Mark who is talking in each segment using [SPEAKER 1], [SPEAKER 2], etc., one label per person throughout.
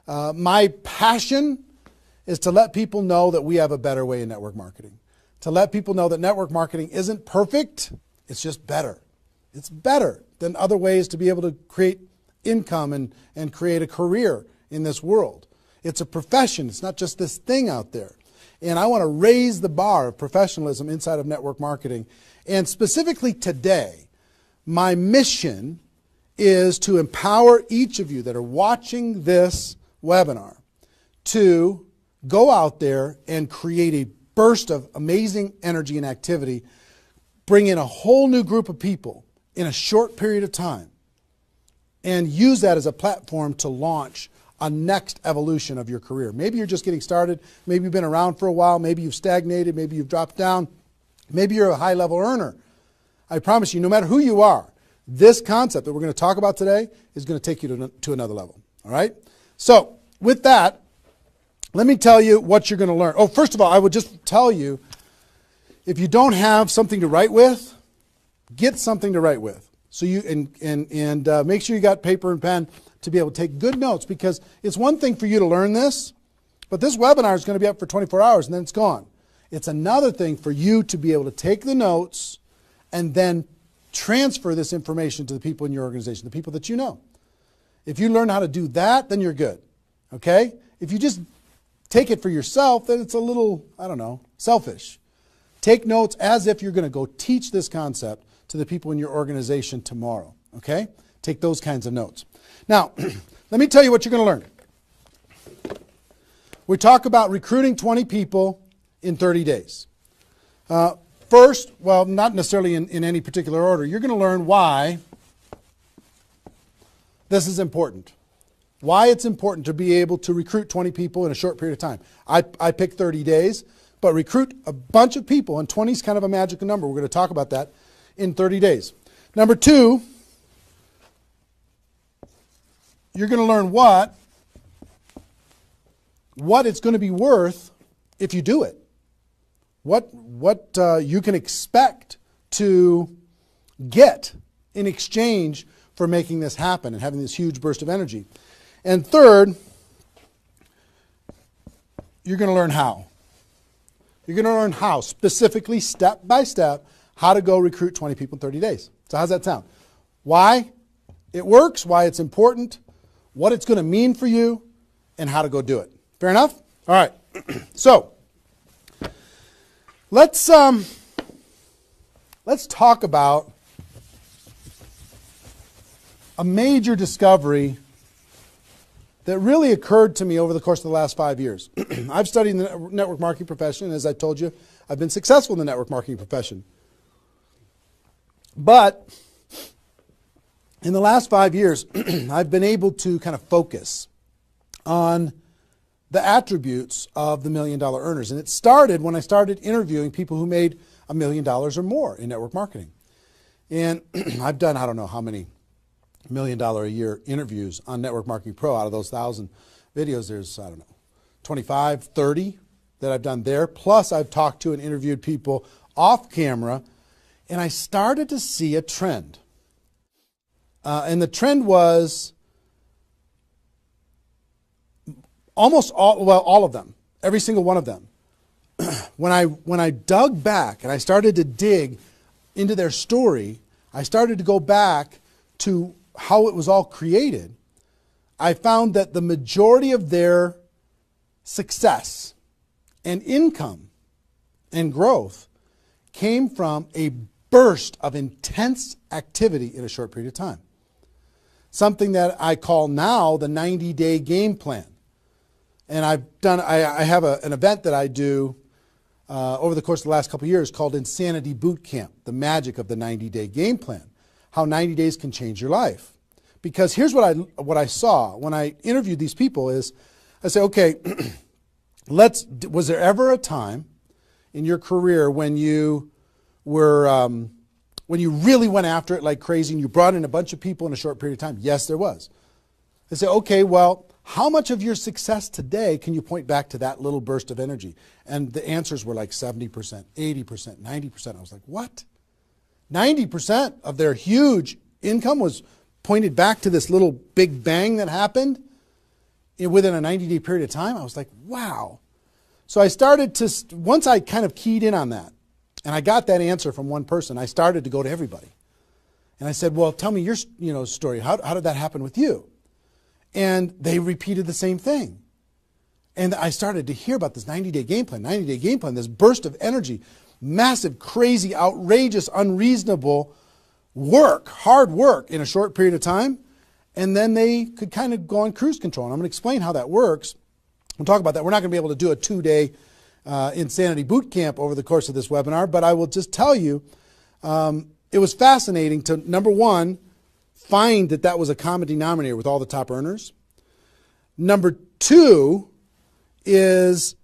[SPEAKER 1] My passion is to let people know that we have a better way in network marketing. To let people know that network marketing isn't perfect, it's just better. It's better than other ways to be able to create income and create a career in this world. It's a profession. It's not just this thing out there. And I want to raise the bar of professionalism inside of network marketing. And specifically today, my mission is to empower each of you that are watching this webinar to go out there and create a burst of amazing energy and activity, bring in a whole new group of people in a short period of time, and use that as a platform to launch a next evolution of your career. Maybe you're just getting started. Maybe you've been around for a while. Maybe you've stagnated. Maybe you've dropped down. Maybe you're a high-level earner. I promise you, no matter who you are, this concept that we're going to talk about today is going to take you to another level. All right? So with that, let me tell you what you're going to learn. Oh, first of all, I would just tell you, if you don't have something to write with, get something to write with. So you and make sure you got paper and pen to be able to take good notes, because it's one thing for you to learn this, but this webinar is going to be up for 24 hours and then it's gone. It's another thing for you to be able to take the notes and then transfer this information to the people in your organization, the people that you know. If you learn how to do that, then you're good. Okay? If you just take it for yourself, then it's a little, I don't know, selfish. Take notes as if you're going to go teach this concept to the people in your organization tomorrow. Okay? Take those kinds of notes. Now, let me tell you what you're going to learn. We talk about recruiting 20 people in 30 days. First, well, not necessarily in any particular order, you're going to learn why this is important. Why it's important to be able to recruit 20 people in a short period of time. I picked 30 days, but recruit a bunch of people, and 20 is kind of a magical number. We're going to talk about that in 30 days. Number two, you're going to learn what it's going to be worth if you do it. What you can expect to get in exchange for making this happen and having this huge burst of energy. And third, you're going to learn how. You're going to learn how, specifically, step by step, how to go recruit 20 people in 30 days. So how's that sound? Why it works, why it's important, what it's going to mean for you, and how to go do it. Fair enough? All right. So let's talk about a major discovery that really occurred to me over the course of the last 5 years. I've studied the network marketing profession, and as I told you, I've been successful in the network marketing profession. But in the last 5 years, I've been able to kind of focus on the attributes of the $1 million earners. And it started when I started interviewing people who made $1 million or more in network marketing. And I've done, I don't know how many $1 million a year interviews on Network Marketing Pro. Out of those 1,000 videos, there's, I don't know, 25, 30 that I've done there. Plus, I've talked to and interviewed people off camera, and I started to see a trend. And the trend was almost all of them, every single one of them. When I dug back and I started to dig into their story, I started to go back to how it was all created. I found that the majority of their success and income and growth came from a burst of intense activity in a short period of time. Something that I call now the 90-day game plan. And I have an event that I do over the course of the last couple of years called Insanity Boot Camp, the magic of the 90-day game plan, how 90 days can change your life. Because here's what I saw when I interviewed these people is, I said, okay, was there ever a time in your career when you were, when you really went after it like crazy and you brought in a bunch of people in a short period of time? Yes, there was. I said, okay, well, how much of your success today can you point back to that little burst of energy? And the answers were like 70%, 80%, 90%. I was like, what? 90% of their huge income was pointed back to this little big bang that happened within a 90-day period of time. I was like, wow. So I started to, once I kind of keyed in on that, and I got that answer from one person, I started to go to everybody. And I said, well, tell me your story. How did that happen with you? And they repeated the same thing. And I started to hear about this 90-day game plan, this burst of energy, massive, crazy, outrageous, unreasonable work, hard work in a short period of time. And then they could kind of go on cruise control. And I'm going to explain how that works. We'll talk about that. We're not going to be able to do a 2-day insanity boot camp over the course of this webinar, but I will just tell you, it was fascinating to, number one, find that was a common denominator with all the top earners. Number two is,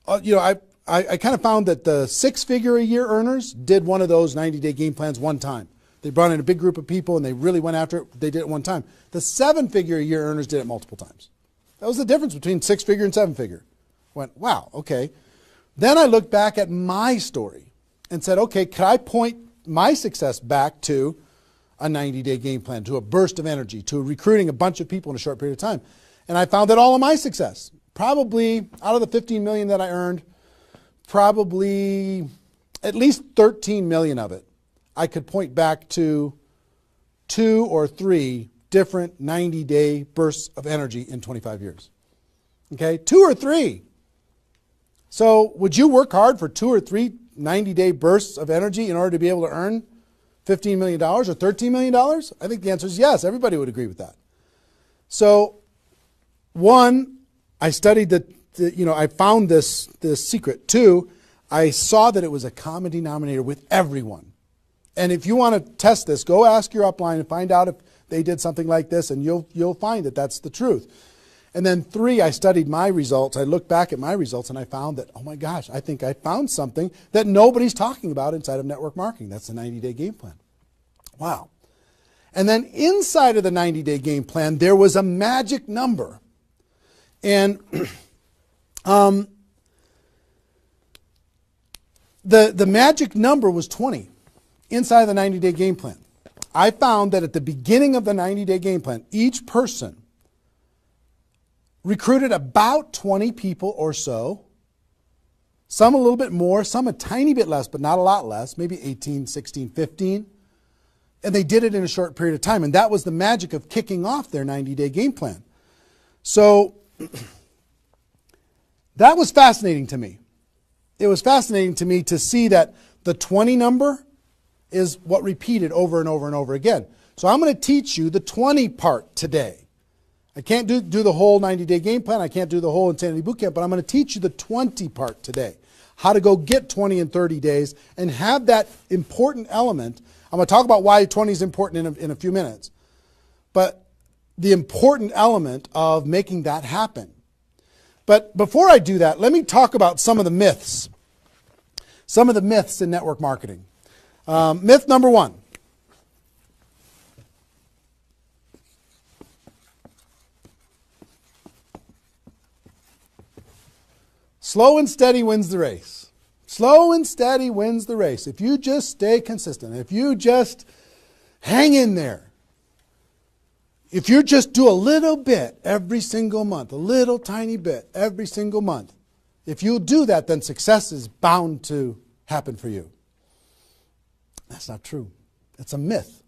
[SPEAKER 1] I kind of found that the 6-figure-a-year earners did one of those 90-day game plans one time. They brought in a big group of people and they really went after it. They did it one time. The 7-figure-a-year earners did it multiple times. That was the difference between 6-figure and 7-figure. Went, wow, okay. Then I looked back at my story and said, okay, could I point my success back to a 90-day game plan, to a burst of energy, to recruiting a bunch of people in a short period of time? And I found that all of my success, probably out of the 15 million that I earned, probably at least 13 million of it, I could point back to 2 or 3 different 90-day bursts of energy in 25 years. Okay, 2 or 3. So would you work hard for 2 or 3 90-day bursts of energy in order to be able to earn $15 million or $13 million? I think the answer is yes. Everybody would agree with that. So, one, I studied I found this secret. 2, I saw that it was a common denominator with everyone. And if you want to test this, go ask your upline and find out if they did something like this, and you'll find that that's the truth. And then 3, I studied my results. I looked back at my results and I found that, oh my gosh, I think I found something that nobody's talking about inside of network marketing. That's the 90-day game plan. Wow. And then inside of the 90-day game plan, there was a magic number. And the magic number was 20 inside of the 90-day game plan. I found that at the beginning of the 90-day game plan, each person recruited about 20 people or so, some a little bit more, some a tiny bit less, but not a lot less, maybe 18, 16, 15. And they did it in a short period of time. And that was the magic of kicking off their 90-day game plan. So that was fascinating to me. It was fascinating to me to see that the 20 number is what repeated over and over and over again. So I'm going to teach you the 20 part today. I can't do the whole 90-day game plan. I can't do the whole Insanity Bootcamp, but I'm going to teach you the 20 part today. How to go get 20 in 30 days and have that important element. I'm going to talk about why 20 is important in a few minutes. But the important element of making that happen. But before I do that, let me talk about some of the myths. Some of the myths in network marketing. Myth number 1. Slow and steady wins the race. Slow and steady wins the race. If you just stay consistent, if you just hang in there, if you just do a little bit every single month, a little tiny bit every single month, if you do that, then success is bound to happen for you. That's not true. It's a myth,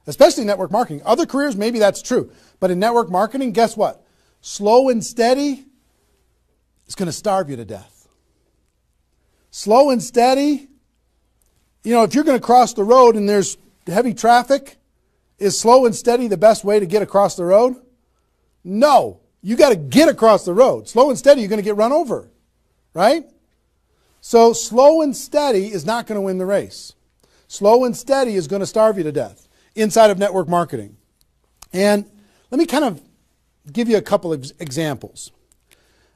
[SPEAKER 1] especially in network marketing. Other careers, maybe that's true. But in network marketing, guess what? Slow and steady is going to starve you to death. Slow and steady, if you're going to cross the road and there's heavy traffic, is slow and steady the best way to get across the road? No. You got to get across the road. Slow and steady, you're going to get run over, right? So slow and steady is not going to win the race. Slow and steady is going to starve you to death inside of network marketing. And let me kind of give you a couple of examples.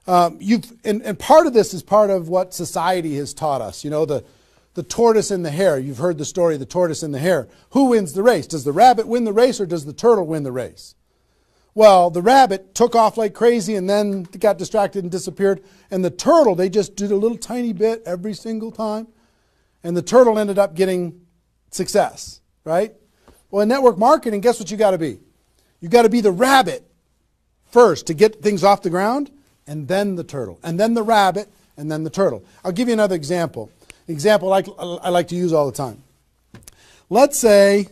[SPEAKER 1] And part of this is part of what society has taught us. The tortoise and the hare. You've heard the story of the tortoise and the hare. Who wins the race? Does the rabbit win the race or does the turtle win the race? Well, the rabbit took off like crazy and then got distracted and disappeared. And the turtle, they just did a little tiny bit every single time. And the turtle ended up getting success, right? Well, in network marketing, guess what you got to be? You got to be the rabbit first to get things off the ground, and then the turtle, and then the rabbit, and then the turtle. I'll give you another example. Example I like to use all the time. Let's say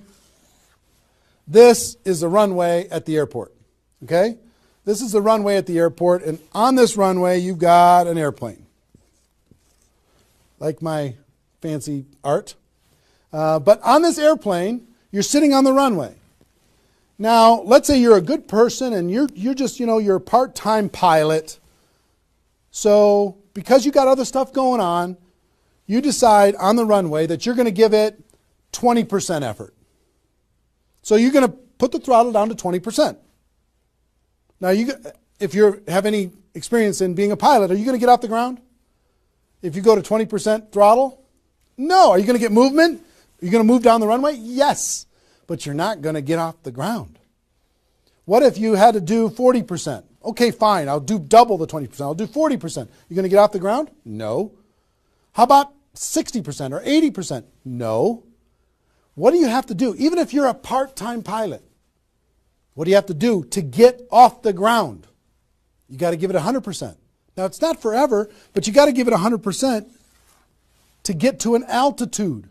[SPEAKER 1] this is the runway at the airport. Okay? This is the runway at the airport, and on this runway you've got an airplane. Like my fancy art. But on this airplane, you're sitting on the runway. Now, let's say you're a good person and you're just, you're a part-time pilot. So, because you got other stuff going on, you decide on the runway that you're going to give it 20% effort. So you're going to put the throttle down to 20%. Now, if you have any experience in being a pilot, are you going to get off the ground? If you go to 20% throttle? No. Are you going to get movement? Are you going to move down the runway? Yes. But you're not going to get off the ground. What if you had to do 40%? Okay, fine. I'll do double the 20%. I'll do 40%. You going to get off the ground? No. How about 60% or 80%? No. What do you have to do? Even if you're a part-time pilot, what do you have to do to get off the ground? You got to give it 100%. Now, it's not forever, but you got to give it 100% to get to an altitude.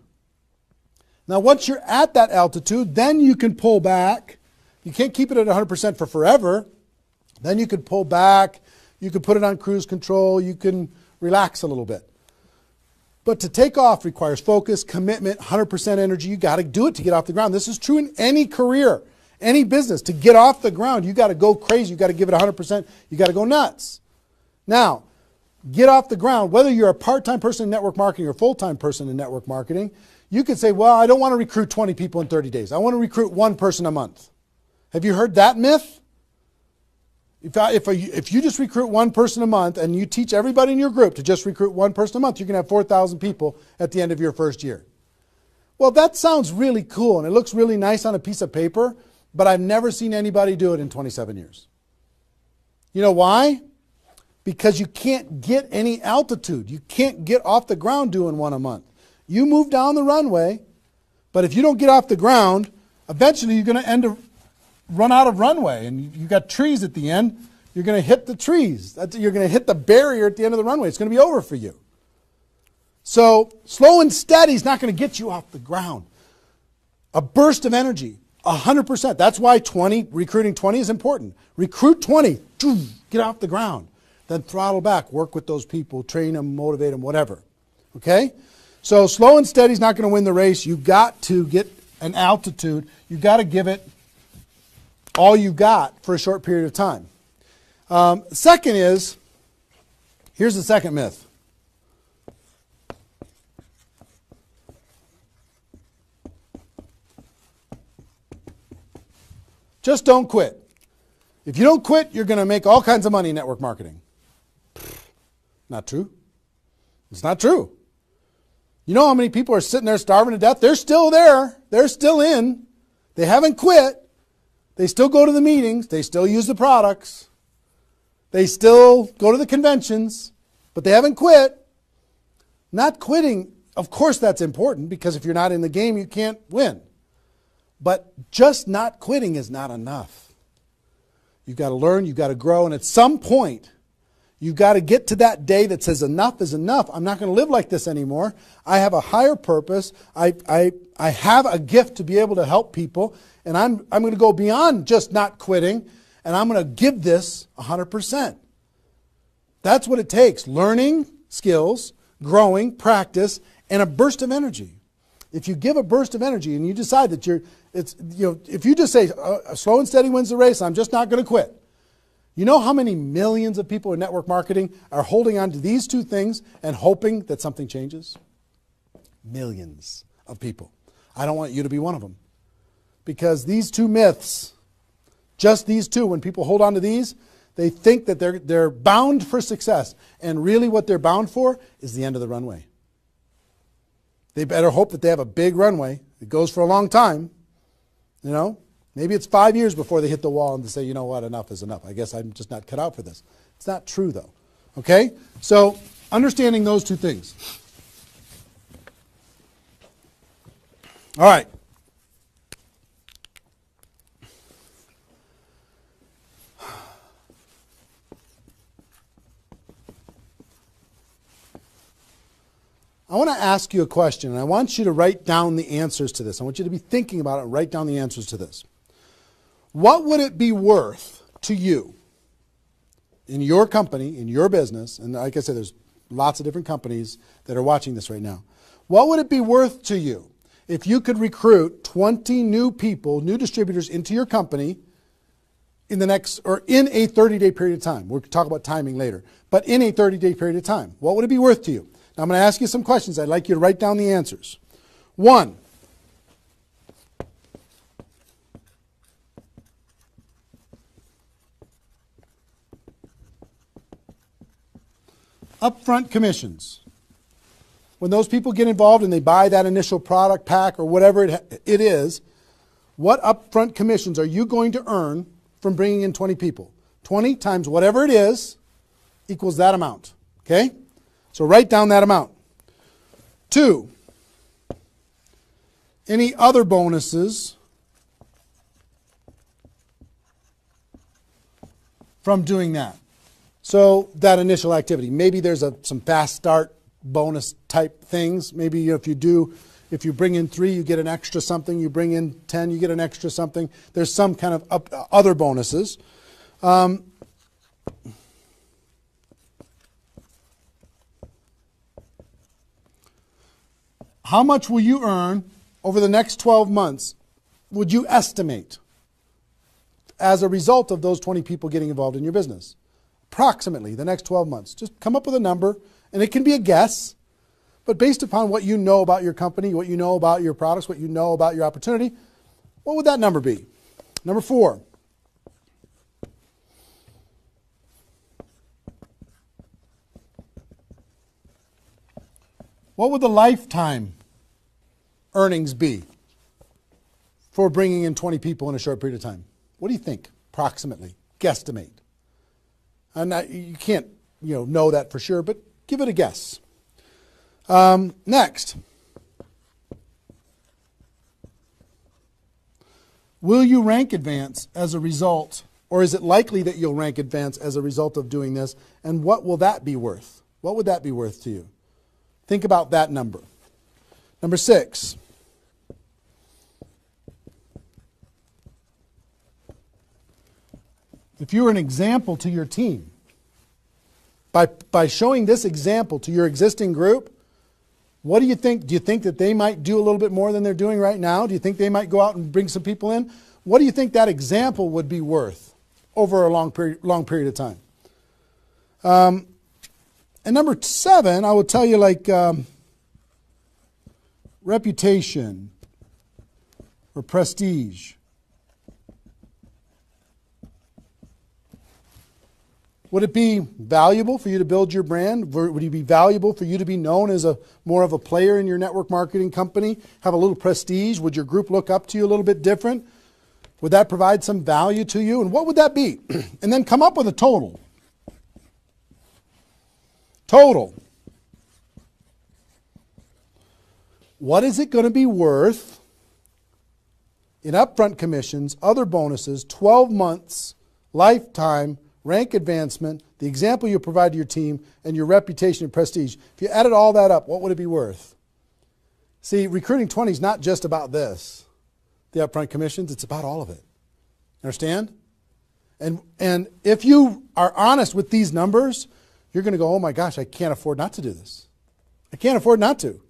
[SPEAKER 1] Now, once you're at that altitude, then you can pull back. You can't keep it at 100% for forever. Then you could pull back. You could put it on cruise control. You can relax a little bit. But to take off requires focus, commitment, 100% energy. You got to do it to get off the ground. This is true in any career, any business. To get off the ground, you got to go crazy. You got to give it 100%. You got to go nuts. Now, get off the ground. Whether you're a part-time person in network marketing or a full-time person in network marketing, you could say, well, I don't want to recruit 20 people in 30 days. I want to recruit one person a month. Have you heard that myth? If you just recruit one person a month and you teach everybody in your group to just recruit one person a month, you're going to have 4,000 people at the end of your first year. Well, that sounds really cool and it looks really nice on a piece of paper, but I've never seen anybody do it in 27 years. You know why? Because you can't get any altitude. You can't get off the ground doing one a month. You move down the runway, but if you don't get off the ground, eventually you're going to run out of runway, and you've got trees at the end. You're going to hit the trees. You're going to hit the barrier at the end of the runway. It's going to be over for you. So slow and steady is not going to get you off the ground. A burst of energy, 100%. That's why recruiting 20 is important. Recruit 20, get off the ground. Then throttle back, work with those people, train them, motivate them, whatever. Okay? So slow and steady is not going to win the race. You've got to get an altitude. You've got to give it all you got for a short period of time. Second is, here's the second myth. Just don't quit. If you don't quit, you're going to make all kinds of money in network marketing. Not true. It's not true. You know how many people are sitting there starving to death? They're still there. They're still in. They haven't quit. They still go to the meetings. They still use the products. They still go to the conventions, but they haven't quit. Not quitting, of course that's important, because if you're not in the game, you can't win. But just not quitting is not enough. You've got to learn, you've got to grow, and at some point, you've got to get to that day that says enough is enough. I'm not going to live like this anymore. I have a higher purpose. I have a gift to be able to help people, and I'm going to go beyond just not quitting, and I'm going to give this 100%. That's what it takes. Learning skills, growing, practice, and a burst of energy. If you give a burst of energy and you decide that if you just say slow and steady wins the race, I'm just not going to quit. You know how many millions of people in network marketing are holding on to these two things and hoping that something changes? Millions of people. I don't want you to be one of them. Because these two myths, just these two, when people hold on to these, they think that they're bound for success. And really what they're bound for is the end of the runway. They better hope that they have a big runway. It goes for a long time. You know, maybe it's 5 years before they hit the wall and they say, you know what, enough is enough. I guess I'm just not cut out for this. It's not true though. Okay? So understanding those two things. All right. I want to ask you a question, and I want you to write down the answers to this. I want you to be thinking about it and write down the answers to this. What would it be worth to you in your company, in your business, and like I said, there's lots of different companies that are watching this right now. What would it be worth to you if you could recruit 20 new people, new distributors into your company in the next, or in a 30-day period of time? We'll talk about timing later, but in a 30-day period of time. What would it be worth to you? Now I'm going to ask you some questions. I'd like you to write down the answers. 1, upfront commissions. When those people get involved and they buy that initial product pack or whatever it is, what upfront commissions are you going to earn from bringing in 20 people? 20 times whatever it is equals that amount. Okay? So write down that amount. 2, any other bonuses from doing that? So that initial activity, maybe there's some fast start bonus type things. Maybe if you bring in 3, you get an extra something. You bring in 10, you get an extra something. There's some kind of other bonuses. How much will you earn over the next 12 months, would you estimate, as a result of those 20 people getting involved in your business? Approximately the next 12 months. Just come up with a number, and it can be a guess, but based upon what you know about your company, what you know about your products, what you know about your opportunity, what would that number be? Number 4. What would the lifetime earnings be for bringing in 20 people in a short period of time? What do you think, approximately, guesstimate? And you can't, know that for sure, but give it a guess. Next, will you rank advance as a result, or is it likely that you'll rank advance as a result of doing this? And what will that be worth? What would that be worth to you? Think about that number. Number 6. If you're an example to your team, by showing this example to your existing group, what do you think? Do you think that they might do a little bit more than they're doing right now? Do you think they might go out and bring some people in? What do you think that example would be worth over a long period of time? And number 7, I will tell you, reputation or prestige. Would it be valuable for you to build your brand? Would it be valuable for you to be known as more of a player in your network marketing company? Have a little prestige? Would your group look up to you a little bit different? Would that provide some value to you? And what would that be? And then come up with a total. Total. What is it going to be worth in upfront commissions, other bonuses, 12 months, lifetime, rank advancement, the example you provide to your team, and your reputation and prestige? If you added all that up, what would it be worth? See, Recruiting 20 is not just about this, the upfront commissions. It's about all of it. Understand? And if you are honest with these numbers, you're going to go, oh my gosh, I can't afford not to do this. I can't afford not to.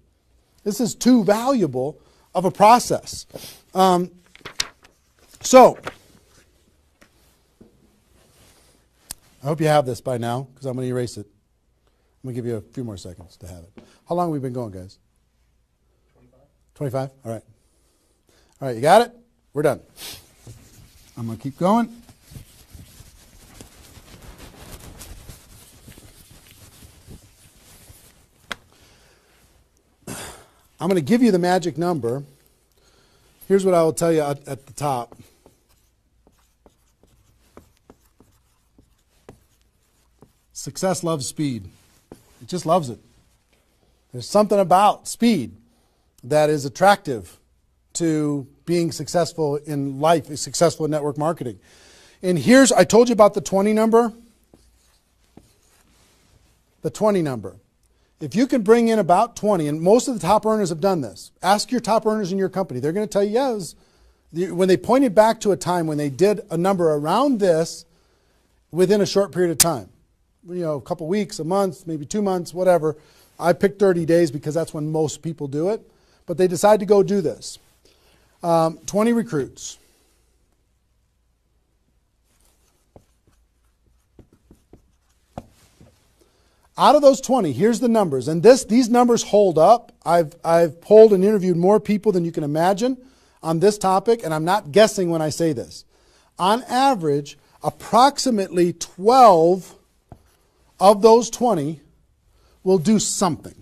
[SPEAKER 1] This is too valuable of a process. So, I hope you have this by now, because I'm going to erase it. I'm going to give you a few more seconds to have it. How long have we been going, guys? 25? All right. All right, you got it? We're done. I'm going to keep going. I'm going to give you the magic number. Here's what I will tell you at the top. Success loves speed. It just loves it. There's something about speed that is attractive to being successful in life, successful in network marketing. And I told you about the 20 number. The 20 number. If you can bring in about 20, and most of the top earners have done this, ask your top earners in your company. They're going to tell you, yes, when they pointed back to a time when they did a number around this within a short period of time, a couple weeks, a month, maybe 2 months, whatever. I picked 30 days because that's when most people do it. But they decide to go do this. 20 recruits. Out of those 20, here's the numbers. And these numbers hold up. I've polled and interviewed more people than you can imagine on this topic, and I'm not guessing when I say this. On average, approximately 12 of those 20 will do something.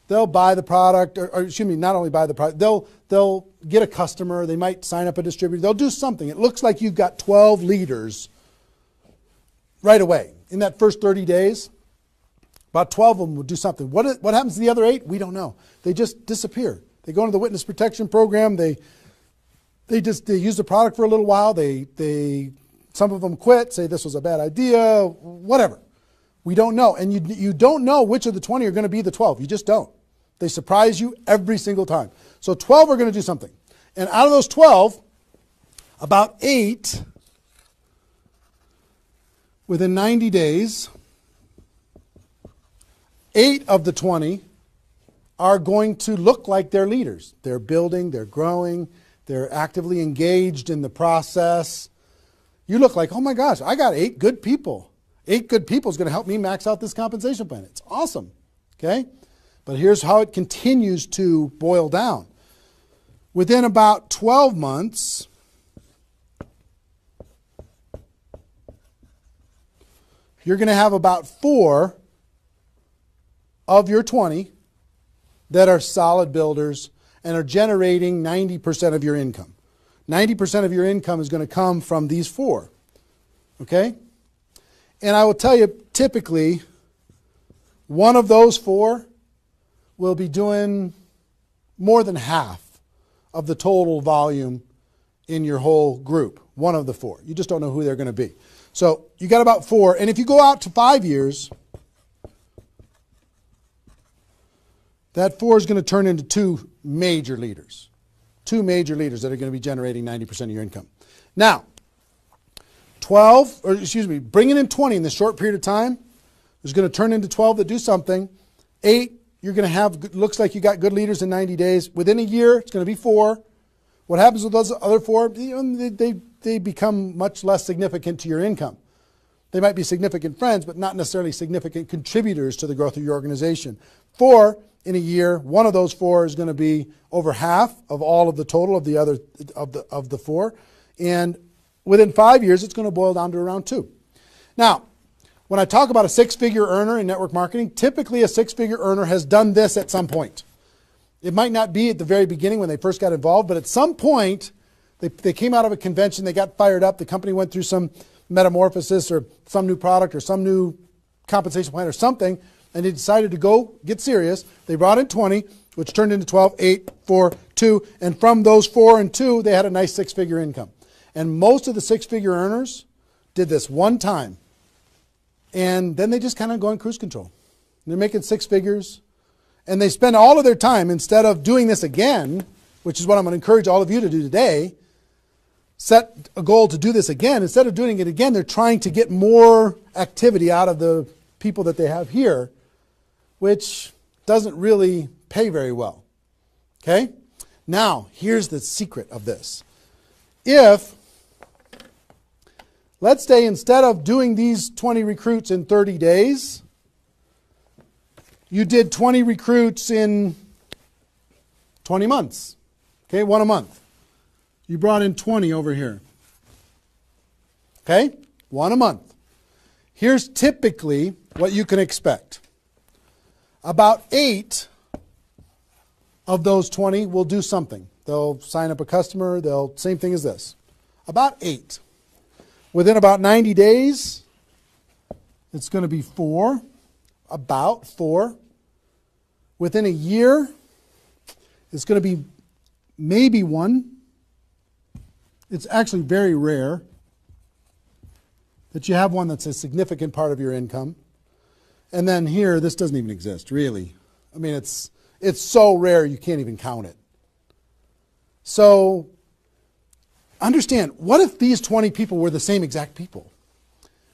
[SPEAKER 1] They'll buy the product, or excuse me, not only buy the product, they'll get a customer, they might sign up a distributor, they'll do something. It looks like you've got 12 leaders right away. In that first 30 days, about 12 of them will do something. What happens to the other 8? We don't know. They just disappear. They go into the witness protection program, they use the product for a little while, some of them quit, say this was a bad idea, whatever. We don't know. And you don't know which of the 20 are going to be the 12. You just don't. They surprise you every single time. So 12 are going to do something. And out of those 12, about 8, within 90 days, 8 of the 20 are going to look like they're leaders. They're building, they're growing, they're actively engaged in the process. You look like, oh my gosh, I got 8 good people. 8 good people is going to help me max out this compensation plan. It's awesome. Okay? But here's how it continues to boil down. Within about 12 months, you're going to have about 4 of your 20 that are solid builders and are generating 90% of your income. 90% of your income is going to come from these 4. Okay? And I will tell you, typically, one of those 4 will be doing more than half of the total volume in your whole group. One of the 4. You just don't know who they're going to be. So you got about 4. And if you go out to 5 years, that 4 is going to turn into 2 major leaders. 2 major leaders that are going to be generating 90% of your income. Now, bringing in 20 in this short period of time is going to turn into 12 that do something. 8, you're going to have, looks like you got good leaders in 90 days. Within a year, it's going to be 4. What happens with those other 4? They become much less significant to your income. They might be significant friends, but not necessarily significant contributors to the growth of your organization. 4 in a year, one of those 4 is going to be over half of all of the total of the other of the 4. And within 5 years, it's going to boil down to around 2. Now, when I talk about a 6-figure earner in network marketing, typically a 6-figure earner has done this at some point. It might not be at the very beginning when they first got involved, but at some point, they came out of a convention, they got fired up, the company went through some metamorphosis or some new product or some new compensation plan or something, and they decided to go get serious. They brought in 20, which turned into 12, 8, 4, 2, and from those 4 and 2, they had a nice 6-figure income. And most of the 6-figure earners did this one time, and then they just kind of go in cruise control. They're making 6 figures, and they spend all of their time, instead of doing this again, which is what I'm going to encourage all of you to do today, set a goal to do this again. Instead of doing it again, they're trying to get more activity out of the people that they have here, which doesn't really pay very well. Okay? Now, here's the secret of this. If, let's say instead of doing these 20 recruits in 30 days, you did 20 recruits in 20 months. Okay, 1 a month. You brought in 20 over here. Okay, 1 a month. Here's typically what you can expect. About 8 of those 20 will do something. They'll sign up a customer. Same thing as this. About 8. Within about 90 days, it's going to be 4. About 4. Within a year, it's going to be maybe 1. It's actually very rare that you have one that's a significant part of your income. And then here, this doesn't even exist, really. I mean, it's so rare you can't even count it. So understand, what if these 20 people were the same exact people?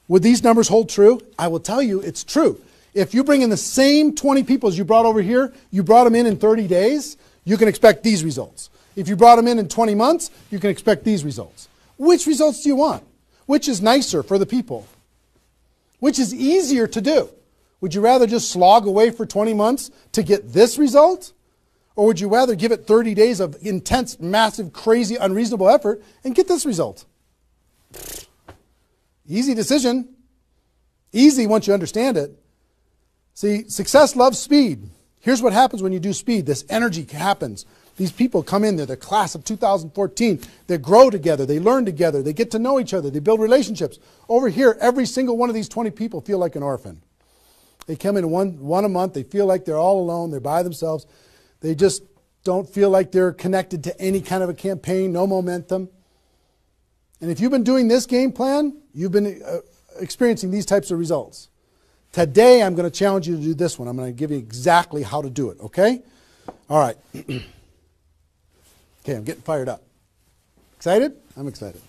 [SPEAKER 1] Would these numbers hold true? I will tell you it's true. If you bring in the same 20 people as you brought over here, you brought them in 30 days, you can expect these results. If you brought them in 20 months, you can expect these results. Which results do you want? Which is nicer for the people? Which is easier to do? Would you rather just slog away for 20 months to get this result? Or would you rather give it 30 days of intense, massive, crazy, unreasonable effort and get this result? Easy decision. Easy once you understand it. See, success loves speed. Here's what happens when you do speed. This energy happens. These people come in, they're the class of 2014. They grow together, they learn together, they get to know each other, they build relationships. Over here, every single one of these 20 people feel like an orphan. They come in one a month, they feel like they're all alone, they're by themselves. They just don't feel like they're connected to any kind of a campaign, no momentum. And if you've been doing this game plan, you've been experiencing these types of results. Today, I'm going to challenge you to do this one. I'm going to give you exactly how to do it, okay? All right. Okay, I'm getting fired up. Excited? I'm excited.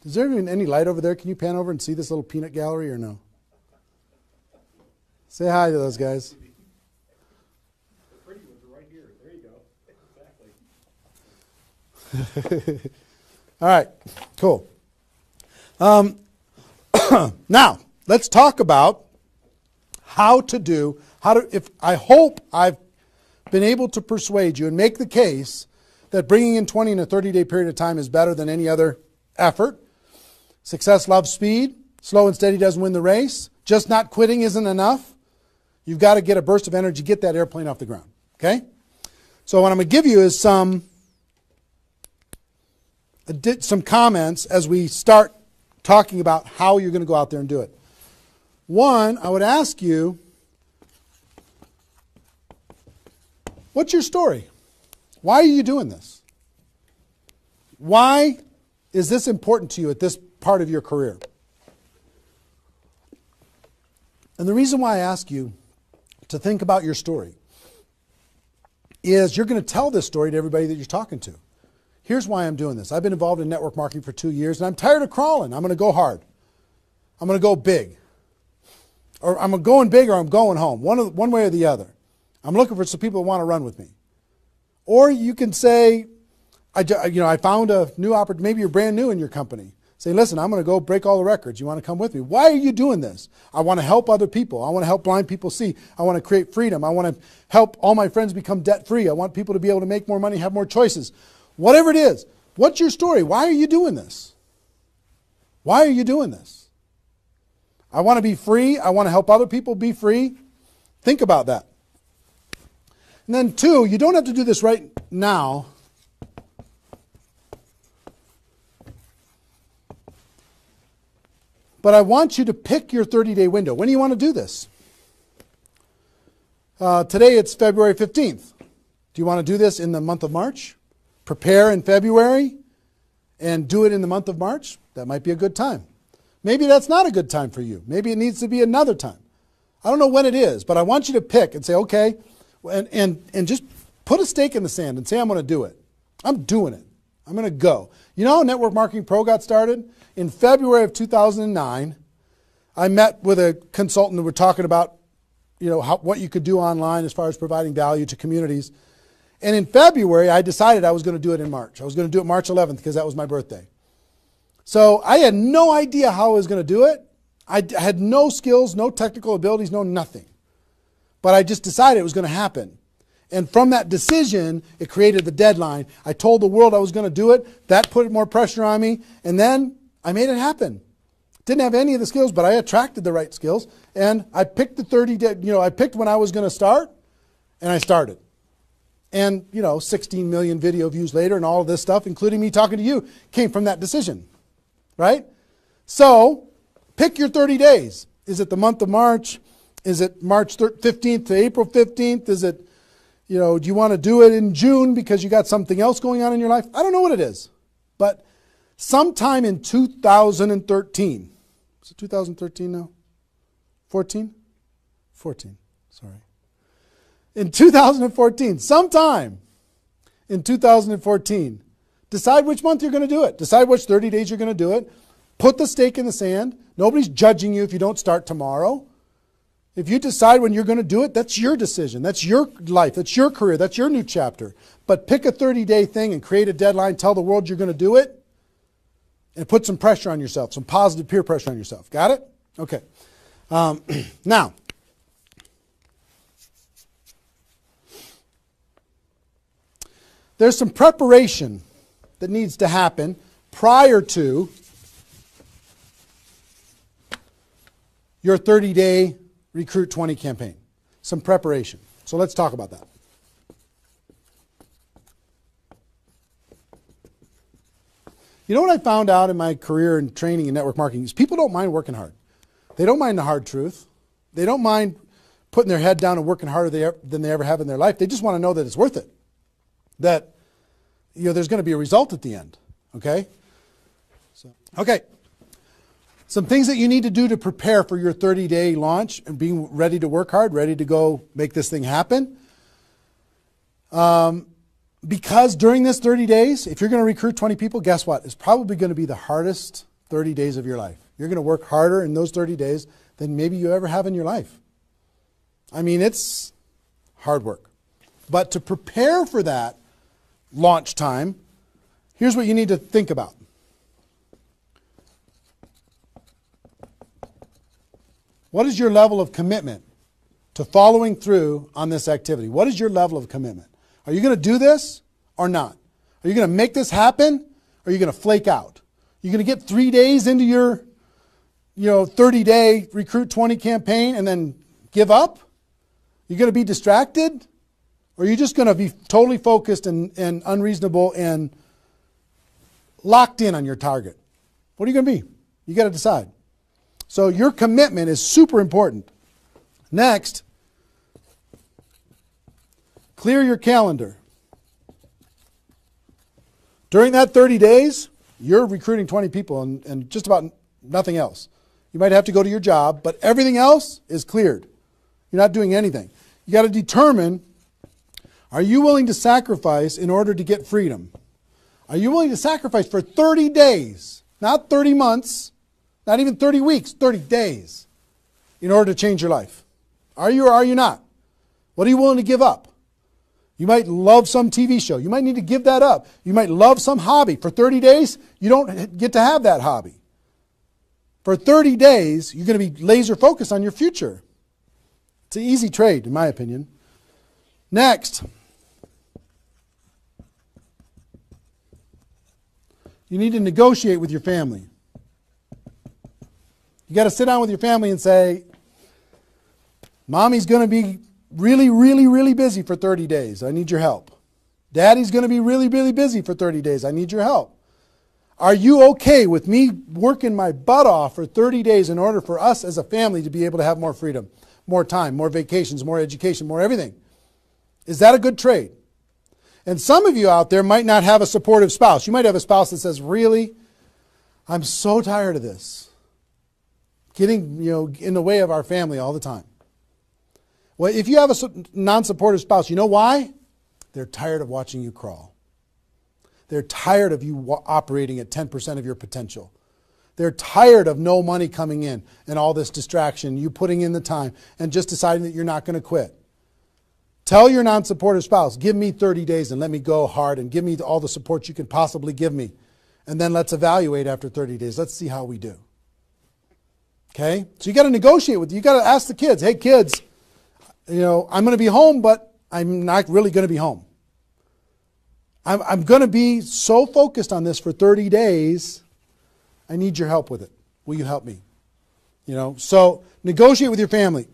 [SPEAKER 1] Is there even any light over there? Can you pan over and see this little peanut gallery or no? Say hi to those guys.
[SPEAKER 2] The pretty ones are right here. There you go. Exactly.
[SPEAKER 1] All right, cool. Now, let's talk about I hope I've been able to persuade you and make the case that bringing in 20 in a 30-day period of time is better than any other effort. Success loves speed. Slow and steady doesn't win the race. Just not quitting isn't enough. You've got to get a burst of energy, get that airplane off the ground. Okay? So what I'm going to give you is some comments as we start talking about how you're going to go out there and do it. One, I would ask you, what's your story? Why are you doing this? Why is this important to you at this part of your career? And the reason why I ask you to think about your story is you're going to tell this story to everybody that you're talking to. Here's why I'm doing this. I've been involved in network marketing for 2 years, and I'm tired of crawling. I'm going to go hard. I'm going to go big. Or I'm going big or I'm going home, one way or the other. I'm looking for some people that want to run with me. Or you can say, I found a new opportunity. Maybe you're brand new in your company. Say, listen, I'm going to go break all the records. You want to come with me? Why are you doing this? I want to help other people. I want to help blind people see. I want to create freedom. I want to help all my friends become debt-free. I want people to be able to make more money, have more choices. Whatever it is, what's your story? Why are you doing this? Why are you doing this? I want to be free. I want to help other people be free. Think about that. And then two, you don't have to do this right now. But I want you to pick your 30-day window. When do you want to do this? Today it's February 15th. Do you want to do this in the month of March? Prepare in February and do it in the month of March? That might be a good time. Maybe that's not a good time for you. Maybe it needs to be another time. I don't know when it is, but I want you to pick and say, okay, and just put a stake in the sand and say, I'm going to do it. I'm doing it. I'm going to go. You know how Network Marketing Pro got started? In February of 2009, I met with a consultant and we're talking about, what you could do online as far as providing value to communities. And in February, I decided I was going to do it in March. I was going to do it March 11th because that was my birthday. So I had no idea how I was going to do it. I had no skills, no technical abilities, no nothing. But I just decided it was going to happen. And from that decision, it created the deadline. I told the world I was going to do it. That put more pressure on me. And then I made it happen. Didn't have any of the skills, but I attracted the right skills. And I picked the 30-day, I picked when I was going to start, and I started. And, 16 million video views later and all of this stuff, including me talking to you, came from that decision. Right? So, pick your 30 days. Is it the month of March? Is it March 15th to April 15th? Is it, do you want to do it in June because you got something else going on in your life? I don't know what it is. But sometime in 2013, is it 2013 now? 14? 14, sorry. In 2014, sometime in 2014, decide which month you're going to do it. Decide which 30 days you're going to do it. Put the stake in the sand. Nobody's judging you if you don't start tomorrow. If you decide when you're going to do it, that's your decision. That's your life. That's your career. That's your new chapter. But pick a 30-day thing and create a deadline. Tell the world you're going to do it. And put some pressure on yourself. Some positive peer pressure on yourself. Got it? Okay. Now, there's some preparation that needs to happen prior to your 30-day Recruit 20 campaign. Some preparation. So let's talk about that. You know what I found out in my career in training and network marketing is people don't mind working hard. They don't mind the hard truth. They don't mind putting their head down and working harder than they ever have in their life. They just want to know that it's worth it. That there's going to be a result at the end. Okay? Okay. Some things that you need to do to prepare for your 30-day launch and being ready to work hard, ready to go make this thing happen. Because during this 30 days, if you're going to recruit 20 people, guess what? It's probably going to be the hardest 30 days of your life. You're going to work harder in those 30 days than maybe you ever have in your life. I mean, it's hard work. But to prepare for that launch time, here's what you need to think about. What is your level of commitment to following through on this activity? What is your level of commitment? Are you going to do this or not? Are you going to make this happen or are you going to flake out? You're going to get 3 days into your 30-day Recruit 20 campaign and then give up? You're going to be distracted? Or are you just going to be totally focused and unreasonable and locked in on your target? What are you going to be? You got to decide. So your commitment is super important. Next, clear your calendar. During that 30 days, you're recruiting 20 people and just about nothing else. You might have to go to your job, but everything else is cleared. You're not doing anything. You got to determine, are you willing to sacrifice in order to get freedom? Are you willing to sacrifice for 30 days, not 30 months, not even 30 weeks, 30 days, in order to change your life? Are you or are you not? What are you willing to give up? You might love some TV show. You might need to give that up. You might love some hobby. For 30 days, you don't get to have that hobby. For 30 days, you're going to be laser focused on your future. It's an easy trade, in my opinion. Next, you need to negotiate with your family. You got to sit down with your family and say, Mommy's going to be really, really, really busy for 30 days. I need your help. Daddy's going to be really, really busy for 30 days. I need your help. Are you okay with me working my butt off for 30 days in order for us as a family to be able to have more freedom, more time, more vacations, more education, more everything? Is that a good trade? And some of you out there might not have a supportive spouse. You might have a spouse that says, really, I'm so tired of this. Getting in the way of our family all the time. Well, if you have a non-supportive spouse, you know why? They're tired of watching you crawl. They're tired of you operating at 10% of your potential. They're tired of no money coming in and all this distraction, you putting in the time and just deciding that you're not going to quit. Tell your non-supportive spouse, give me 30 days and let me go hard and give me all the support you can possibly give me. And then let's evaluate after 30 days. Let's see how we do. Okay? So you got to negotiate with you. You got to ask the kids, hey kids, I'm going to be home, but I'm not really going to be home. I'm going to be so focused on this for 30 days. I need your help with it. Will you help me? So negotiate with your family.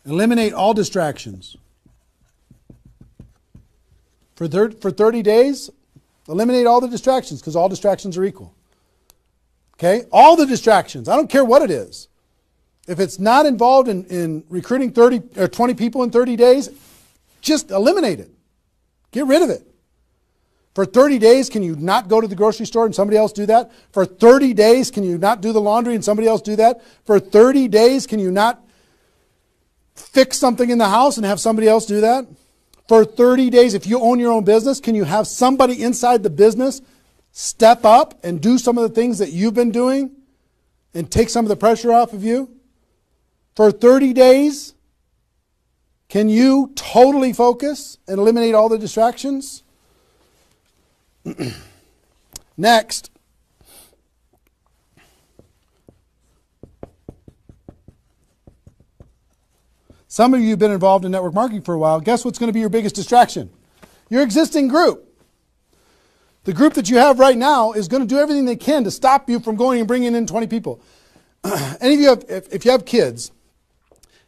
[SPEAKER 1] Eliminate all distractions. For 30 days, eliminate all the distractions because all distractions are equal. Okay? All the distractions. I don't care what it is. If it's not involved in recruiting 30 or 20 people in 30 days, just eliminate it. Get rid of it. For 30 days, can you not go to the grocery store and somebody else do that? For 30 days, can you not do the laundry and somebody else do that? For 30 days, can you not fix something in the house and have somebody else do that? For 30 days, if you own your own business, can you have somebody inside the business step up and do some of the things that you've been doing and take some of the pressure off of you? For 30 days, can you totally focus and eliminate all the distractions? Next, some of you have been involved in network marketing for a while. Guess what's going to be your biggest distraction? Your existing group. The group that you have right now is going to do everything they can to stop you from going and bringing in 20 people. Any of you have, if you have kids,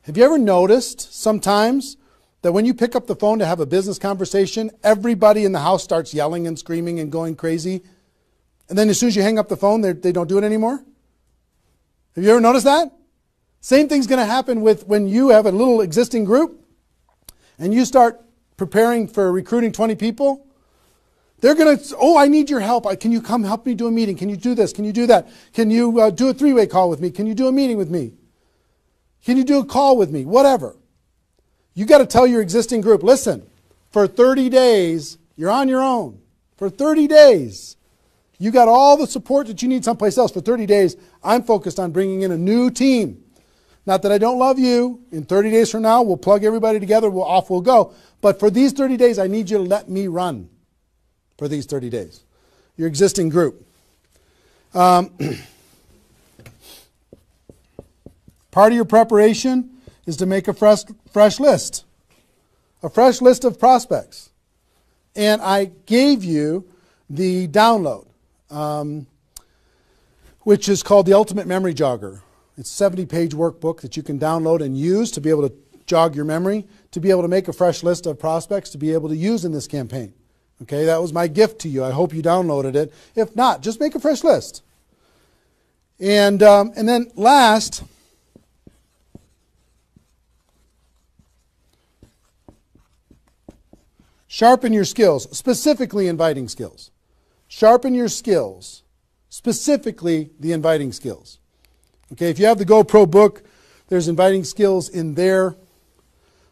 [SPEAKER 1] have you ever noticed sometimes that when you pick up the phone to have a business conversation, everybody in the house starts yelling and screaming and going crazy? And then as soon as you hang up the phone, they don't do it anymore? Have you ever noticed that? Same thing's going to happen with when you have a little existing group and you start preparing for recruiting 20 people. They're going to, oh, I need your help. Can you come help me do a meeting? Can you do this? Can you do that? Can you do a three-way call with me? Can you do a meeting with me? Can you do a call with me? Whatever. You got to tell your existing group, listen, for 30 days, you're on your own. For 30 days, you got all the support that you need someplace else. For 30 days, I'm focused on bringing in a new team. Not that I don't love you. In 30 days from now, we'll plug everybody together, off we'll go. But for these 30 days, I need you to let me run for these 30 days. Your existing group. Part of your preparation is to make a fresh list. A fresh list of prospects. And I gave you the download, which is called the Ultimate Memory Jogger. It's a 70-page workbook that you can download and use to be able to jog your memory, to be able to make a fresh list of prospects to be able to use in this campaign. Okay, that was my gift to you. I hope you downloaded it. If not, just make a fresh list. And then last, sharpen your skills, specifically inviting skills. Sharpen your skills, specifically the inviting skills. Okay, if you have the GoPro book, there's inviting skills in there.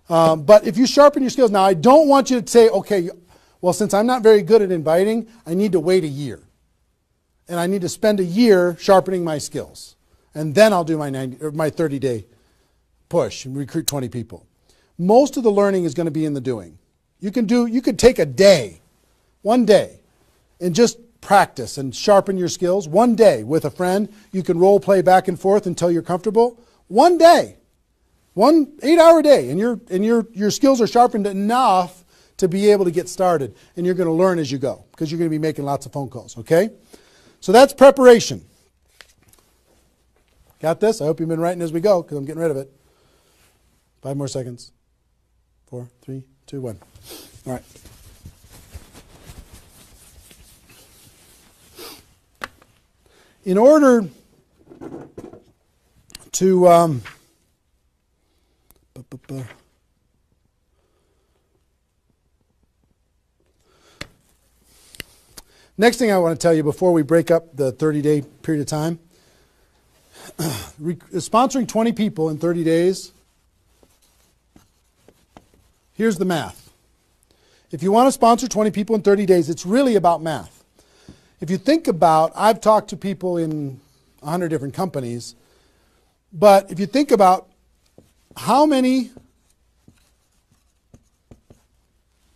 [SPEAKER 1] But if you sharpen your skills, now I don't want you to say, okay, well, since I'm not very good at inviting, I need to wait a year. And I need to spend a year sharpening my skills. And then I'll do my 30-day push and recruit 20 people. Most of the learning is going to be in the doing. You could take a day, one day, and just practice and sharpen your skills. One day with a friend, you can role play back and forth until you're comfortable. One day, 1 8-hour day, and your skills are sharpened enough to be able to get started. And you're going to learn as you go because you're going to be making lots of phone calls, okay? So that's preparation. Got this? I hope you've been writing as we go because I'm getting rid of it. 5 more seconds. 4, 3, 2, 1. All right. In order to next thing I want to tell you before we break up the 30-day period of time, sponsoring 20 people in 30 days, here's the math. If you want to sponsor 20 people in 30 days, it's really about math. If you think about, I've talked to people in 100 different companies, but if you think about how many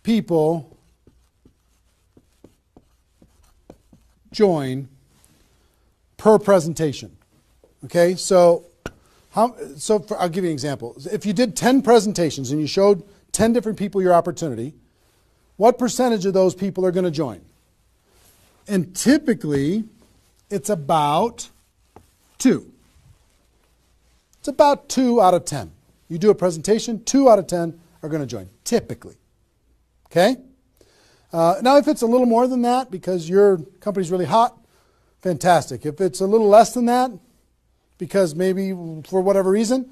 [SPEAKER 1] people join per presentation. Okay, so I'll give you an example. If you did 10 presentations and you showed 10 different people your opportunity, what percentage of those people are going to join? And typically, it's about 2. It's about 2 out of 10. You do a presentation, 2 out of 10 are going to join, typically. Okay? Now, if it's a little more than that because your company's really hot, fantastic. If it's a little less than that, because maybe for whatever reason,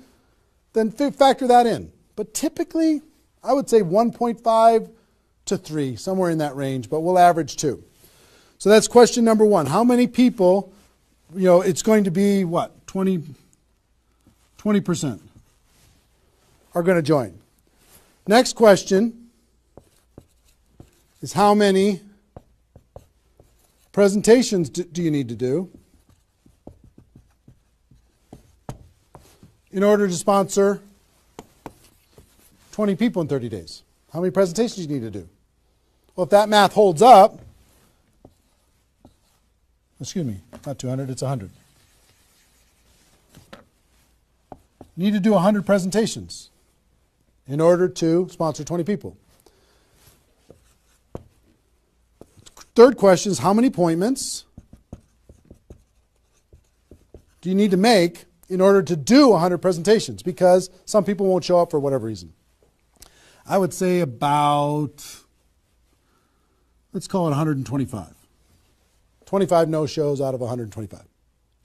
[SPEAKER 1] then factor that in. But typically, I would say 1.5 to 3, somewhere in that range, but we'll average 2. So that's question number 1. How many people, it's going to be what? 20% are going to join. Next question is how many presentations do you need to do in order to sponsor 20 people in 30 days? How many presentations do you need to do? Well, if that math holds up, excuse me, not 200, it's 100. You need to do 100 presentations in order to sponsor 20 people. Third question is how many appointments do you need to make in order to do 100 presentations? Because some people won't show up for whatever reason. I would say about, let's call it 125. 25 no-shows out of 125.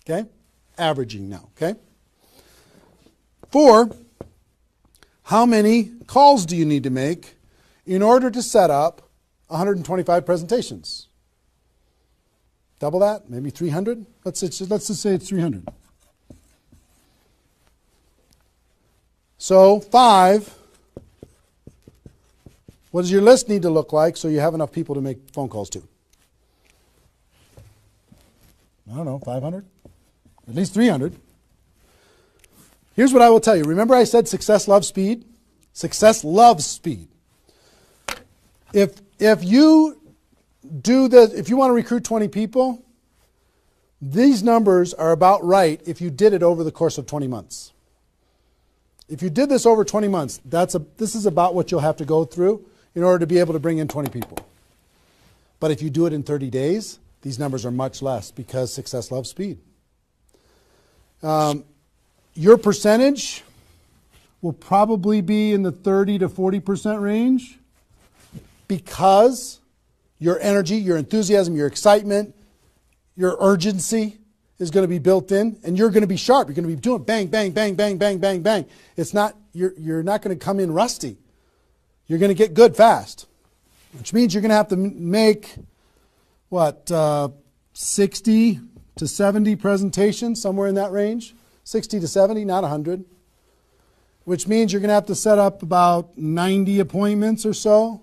[SPEAKER 1] Okay? Averaging now. Okay? 4, how many calls do you need to make in order to set up 125 presentations? Double that? Maybe 300? Let's just say it's 300. So 5, what does your list need to look like so you have enough people to make phone calls to? I don't know, 500? At least 300. Here's what I will tell you. Remember I said success loves speed? Success loves speed. If you want to recruit 20 people, these numbers are about right if you did it over the course of 20 months. If you did this over 20 months, this is about what you'll have to go through in order to be able to bring in 20 people. But if you do it in 30 days, these numbers are much less because success loves speed. Your percentage will probably be in the 30 to 40% range because your energy, your enthusiasm, your excitement, your urgency is going to be built in, and you're going to be sharp. You're going to be doing bang, bang, bang, bang, bang, bang, bang. It's not, you're not going to come in rusty. You're going to get good fast, which means you're going to have to make, 60 to 70 presentations, somewhere in that range. 60 to 70, not 100. Which means you're going to have to set up about 90 appointments or so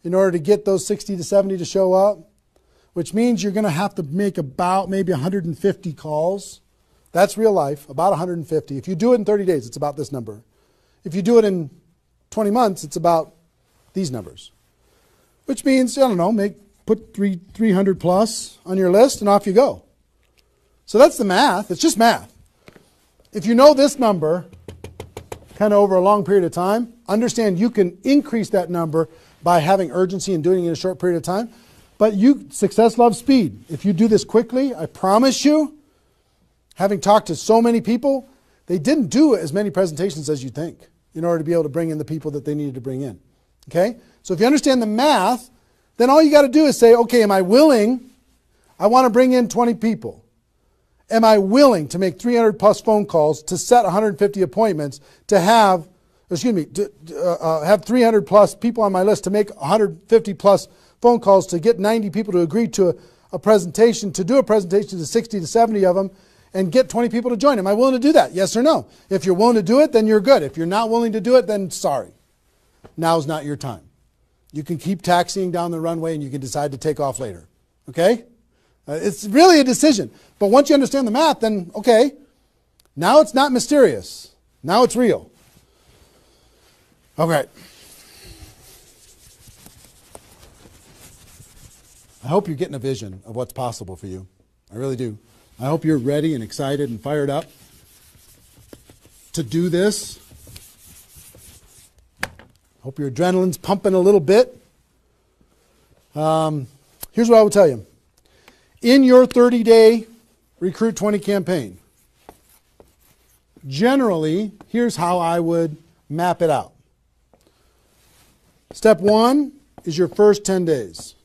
[SPEAKER 1] in order to get those 60 to 70 to show up. Which means you're going to have to make about maybe 150 calls. That's real life, about 150. If you do it in 30 days, it's about this number. If you do it in 20 months, it's about these numbers. Which means, put 300 plus on your list and off you go. So that's the math. It's just math. If you know this number kind of over a long period of time, understand you can increase that number by having urgency and doing it in a short period of time. But success loves speed. If you do this quickly, I promise you, having talked to so many people, they didn't do as many presentations as you think in order to be able to bring in the people that they needed to bring in. Okay? So if you understand the math, then all you got to do is say, okay, am I willing? I want to bring in 20 people. Am I willing to make 300 plus phone calls to set 150 appointments to have 300 plus people on my list to make 150 plus phone calls to get 90 people to agree to a presentation, to do a presentation to 60 to 70 of them and get 20 people to join? Am I willing to do that? Yes or no? If you're willing to do it, then you're good. If you're not willing to do it, then sorry. Now's not your time. You can keep taxiing down the runway and you can decide to take off later. Okay? It's really a decision. But once you understand the math, then okay, now it's not mysterious. Now it's real. Okay. I hope you're getting a vision of what's possible for you. I really do. I hope you're ready and excited and fired up to do this. Hope your adrenaline's pumping a little bit. Here's what I will tell you. In your 30-day Recruit 20 campaign, generally, here's how I would map it out. Step 1 is your first 10 days.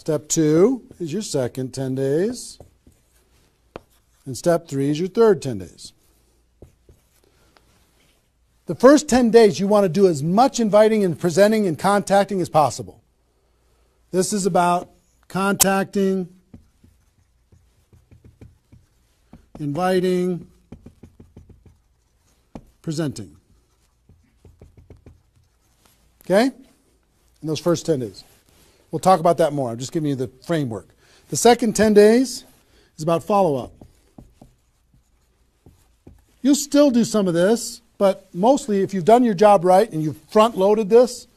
[SPEAKER 1] Step 2 is your second 10 days. And step 3 is your third 10 days. The first 10 days you want to do as much inviting and presenting and contacting as possible. This is about contacting, inviting, presenting. Okay? In those first 10 days. We'll talk about that more. I'm just giving you the framework. The second 10 days is about follow-up. You'll still do some of this, but mostly if you've done your job right and you've front-loaded this,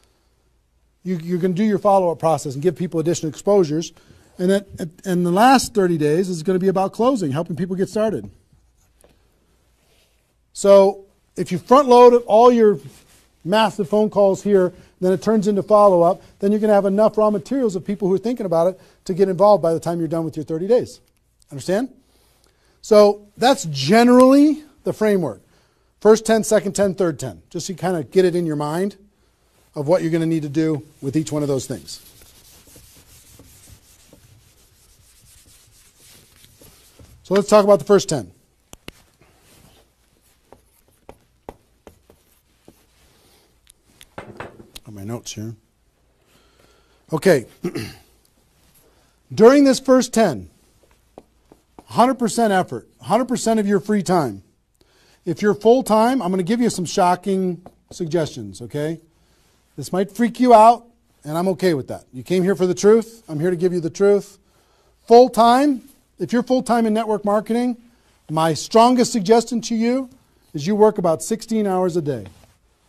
[SPEAKER 1] you're going to do your follow-up process and give people additional exposures. And the last 30 days is going to be about closing, helping people get started. So if you front-load all your massive phone calls here, then it turns into follow-up, then you're going to have enough raw materials of people who are thinking about it to get involved by the time you're done with your 30 days. Understand? So that's generally the framework. First 10, second 10, third 10. Just so you kind of get it in your mind of what you're going to need to do with each one of those things. So let's talk about the first 10. On my notes here. Okay. During this first 10, 100% effort, 100% of your free time. If you're full-time, I'm going to give you some shocking suggestions, okay? This might freak you out, and I'm okay with that. You came here for the truth. I'm here to give you the truth. Full-time, if you're full-time in network marketing, my strongest suggestion to you is you work about 16 hours a day.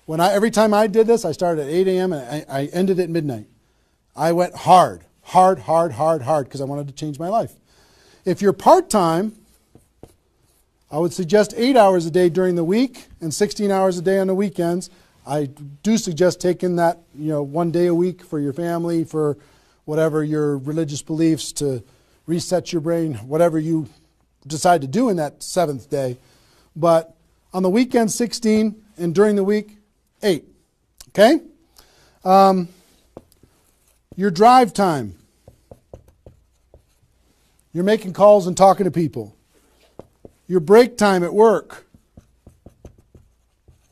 [SPEAKER 1] Every time I did this, I started at 8 a.m. and I ended at midnight. I went hard, because I wanted to change my life. If you're part-time, I would suggest 8 hours a day during the week and 16 hours a day on the weekends. I do suggest taking that, 1 day a week for your family, for whatever your religious beliefs, to reset your brain, whatever you decide to do in that 7th day. But on the weekend, 16, and during the week, 8. Okay? Your drive time. You're making calls and talking to people. Your break time at work.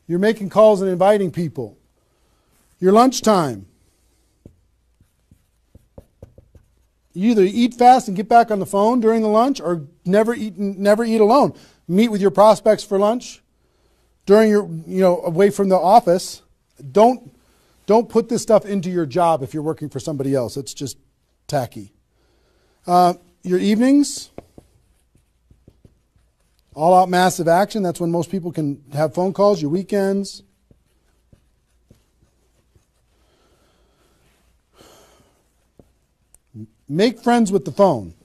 [SPEAKER 1] You're making calls and inviting people. Your lunchtime. You either eat fast and get back on the phone during the lunch, or never eat alone. Meet with your prospects for lunch during your, away from the office. Don't put this stuff into your job if you're working for somebody else. It's just tacky. Your evenings. All out massive action. That's when most people can have phone calls. Your weekends. Make friends with the phone.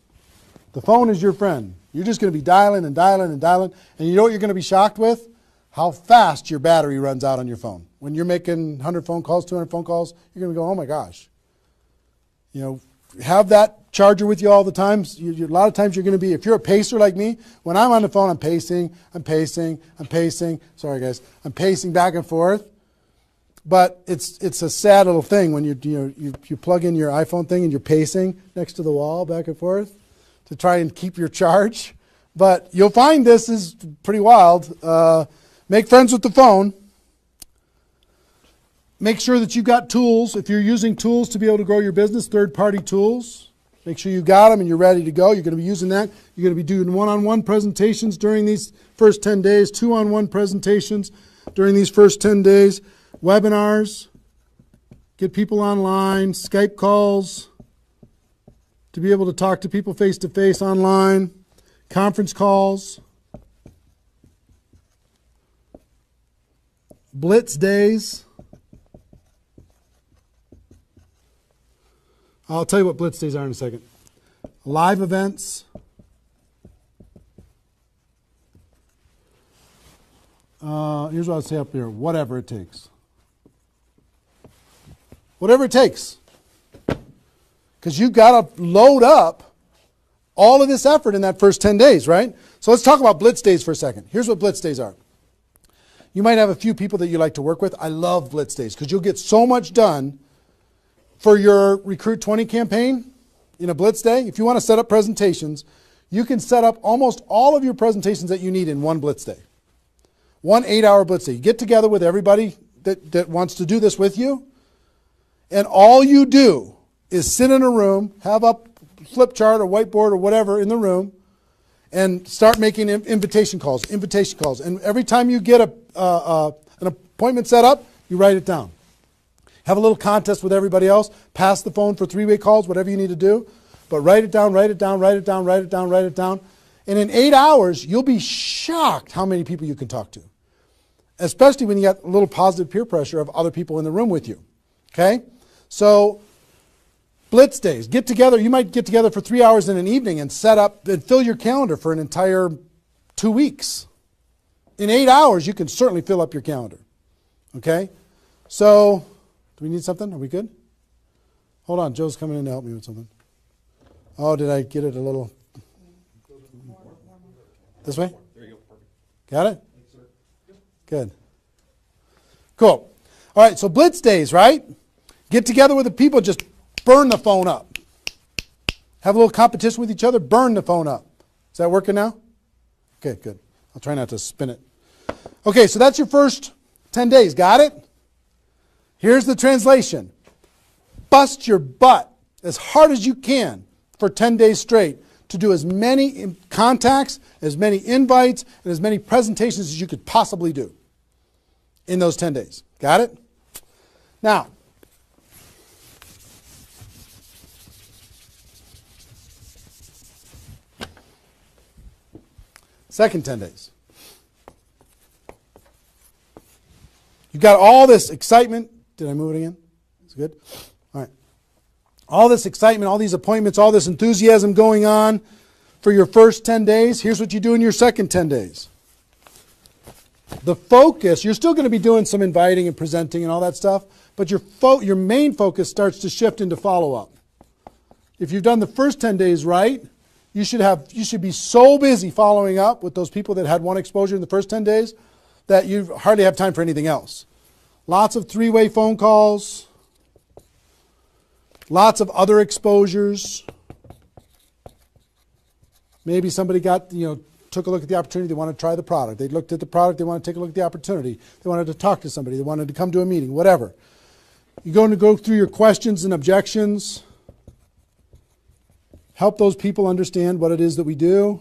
[SPEAKER 1] The phone is your friend. You're just going to be dialing and dialing and dialing. And you know what you're going to be shocked with? How fast your battery runs out on your phone. When you're making 100 phone calls, 200 phone calls, you're going to go, oh my gosh. Have that charger with you all the time. A lot of times you're going to be, if you're a pacer like me, when I'm on the phone, I'm pacing. Sorry guys. I'm pacing back and forth. But it's a sad little thing when you plug in your iPhone thing and you're pacing next to the wall back and forth to try and keep your charge. But you'll find this is pretty wild. Make friends with the phone. Make sure that you've got tools. If you're using tools to be able to grow your business, third-party tools, make sure you got them and you're ready to go. You're going to be using that. You're going to be doing one-on-one presentations during these first 10 days, two-on-one presentations during these first 10 days, webinars, get people online, Skype calls, to be able to talk to people face-to-face online, conference calls, blitz days. I'll tell you what blitz days are in a second. Live events. Here's what I'll say up here. Whatever it takes. Whatever it takes. Because you've got to load up all of this effort in that first 10 days, right? So let's talk about blitz days for a second. Here's what blitz days are. You might have a few people that you like to work with. I love blitz days because you'll get so much done for your Recruit 20 campaign in a Blitz day, if you want to set up presentations, you can set up almost all of your presentations that you need in one Blitz day. 1 8-hour Blitz day. You get together with everybody that wants to do this with you, and all you do is sit in a room, have a flip chart or whiteboard or whatever in the room, and start making invitation calls. And every time you get an appointment set up, you write it down. Have a little contest with everybody else. Pass the phone for 3-way calls, whatever you need to do. But write it down, write it down, write it down, write it down, write it down. And in 8 hours, you'll be shocked how many people you can talk to. Especially when you got a little positive peer pressure of other people in the room with you. Okay? So, Blitz days. Get together. You might get together for 3 hours in an evening and set up and fill your calendar for an entire 2 weeks. In 8 hours, you can certainly fill up your calendar. Okay? So, do we need something? Are we good? Hold on. Joe's coming in to help me with something. Oh, did I get it a little? This way?
[SPEAKER 2] There you go. Perfect.
[SPEAKER 1] Got it?
[SPEAKER 2] Thanks, sir.
[SPEAKER 1] Good. Cool. All right, so Blitz days, right? Get together with the people, just burn the phone up. Have a little competition with each other, burn the phone up. Is that working now? Okay, good. I'll try not to spin it. Okay, so that's your first 10 days. Got it? Here's the translation. Bust your butt as hard as you can for 10 days straight to do as many contacts, as many invites, and as many presentations as you could possibly do in those 10 days. Got it? Now, second 10 days. You've got all this excitement. Did I move it again? It's good? All right. All this excitement, all these appointments, all this enthusiasm going on for your first 10 days. Here's what you do in your second 10 days. The focus, you're still going to be doing some inviting and presenting and all that stuff, but your main focus starts to shift into follow-up. If you've done the first 10 days right, you should be so busy following up with those people that had one exposure in the first 10 days that you hardly have time for anything else. Lots of 3-way phone calls. Lots of other exposures. Maybe somebody took a look at the opportunity. They want to try the product. They looked at the product. They want to take a look at the opportunity. They wanted to talk to somebody. They wanted to come to a meeting, whatever. You're going to go through your questions and objections. Help those people understand what it is that we do.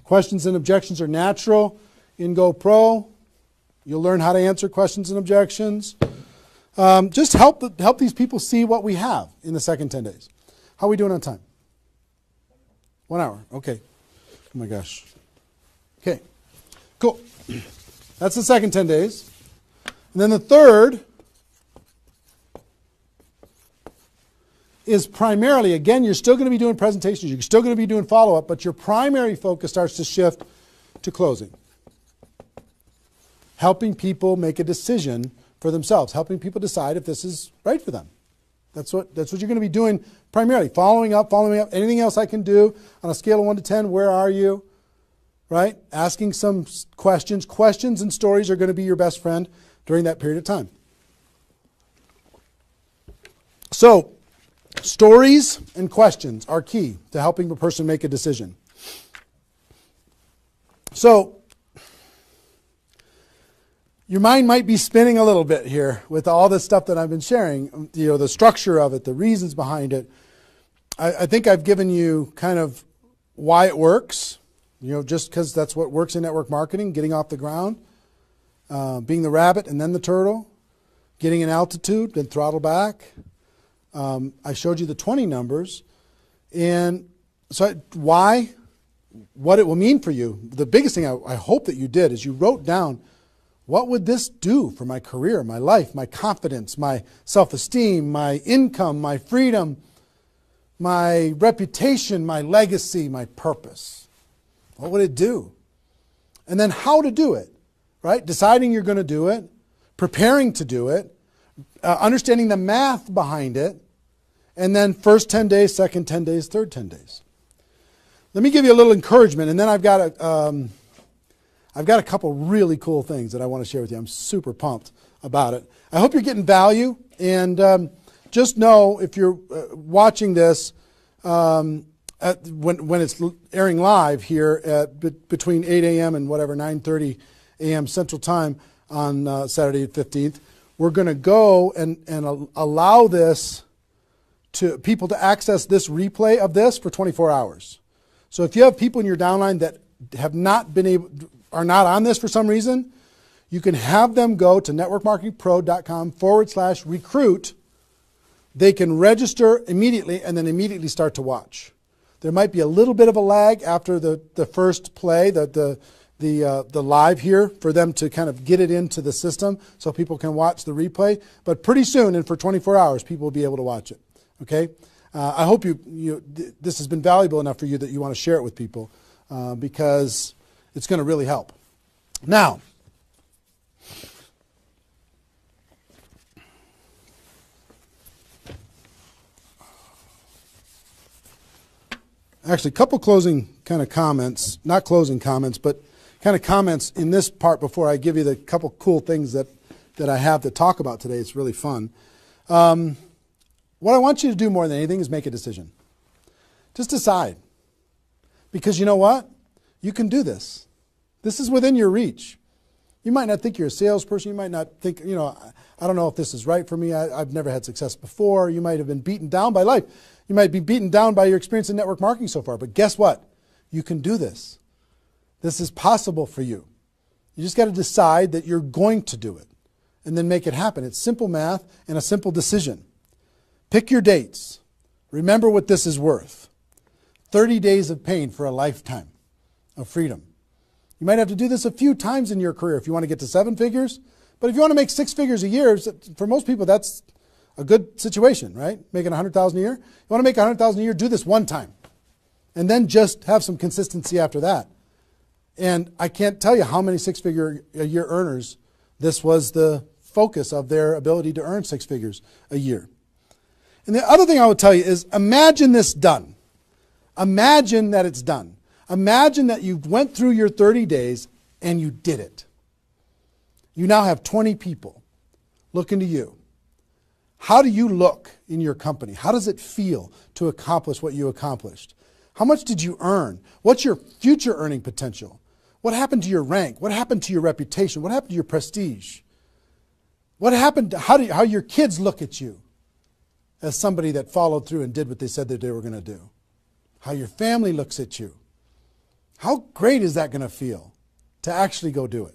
[SPEAKER 1] Questions and objections are natural in GoPro. You'll learn how to answer questions and objections. Just help these people see what we have in the second 10 days. How are we doing on time? 1 hour. Okay. Oh my gosh. Okay. Cool. That's the second 10 days. And then the third is primarily, again, you're still going to be doing presentations. You're still going to be doing follow-up, but your primary focus starts to shift to closing. Helping people make a decision for themselves, helping people decide if this is right for them. That's what you're going to be doing primarily. Following up. Anything else I can do on a scale of 1 to 10, where are you? Right? Asking some questions. Questions and stories are going to be your best friend during that period of time. So, stories and questions are key to helping a person make a decision. So, your mind might be spinning a little bit here with all this stuff that I've been sharing, the structure of it, the reasons behind it. I think I've given you kind of why it works, just because that's what works in network marketing, getting off the ground, being the rabbit and then the turtle, getting an altitude, then throttle back. I showed you the 20 numbers. And so why, what it will mean for you. The biggest thing I hope that you did is you wrote down, what would this do for my career, my life, my confidence, my self-esteem, my income, my freedom, my reputation, my legacy, my purpose? What would it do? And then how to do it, right? Deciding you're going to do it, preparing to do it, understanding the math behind it, and then first 10 days, second 10 days, third 10 days. Let me give you a little encouragement, and then I've got a couple really cool things that I want to share with you. I'm super pumped about it. I hope you're getting value, and just know if you're watching this when it's airing live here at between 8 a.m. and whatever 9:30 a.m. Central Time on Saturday the 15th, we're going to go and allow this to people to access this replay of this for 24 hours. So if you have people in your downline that have not been able, are not on this for some reason, you can have them go to networkmarketingpro.com/recruit. They can register immediately and then immediately start to watch. There might be a little bit of a lag after the first play, the live here, for them to kind of get it into the system so people can watch the replay. But pretty soon, and for 24 hours, people will be able to watch it. Okay? I hope this has been valuable enough for you that you want to share it with people because it's going to really help. Now, actually, a couple closing kind of comments, not closing comments, but kind of comments in this part before I give you the couple cool things that I have to talk about today. It's really fun. What I want you to do more than anything is make a decision. Just decide. Because you know what? You can do this. This is within your reach. You might not think you're a salesperson. You might not think, I don't know if this is right for me. I've never had success before. You might have been beaten down by life. You might be beaten down by your experience in network marketing so far. But guess what? You can do this. This is possible for you. You just got to decide that you're going to do it and then make it happen. It's simple math and a simple decision. Pick your dates. Remember what this is worth. 30 days of pain for a lifetime of freedom. You might have to do this a few times in your career if you want to get to 7 figures. But if you want to make 6 figures a year, for most people, that's a good situation, right? Making $100,000 a year. You want to make $100,000 a year, do this one time. And then just have some consistency after that. And I can't tell you how many 6-figure a year earners this was the focus of their ability to earn 6 figures a year. And the other thing I would tell you is imagine this done. Imagine that it's done. Imagine that you went through your 30 days and you did it. You now have 20 people looking to you. How do you look in your company? How does it feel to accomplish what you accomplished? How much did you earn? What's your future earning potential? What happened to your rank? What happened to your reputation? What happened to your prestige? What happened to how your kids look at you as somebody that followed through and did what they said that they were going to do? How your family looks at you? How great is that going to feel to actually go do it?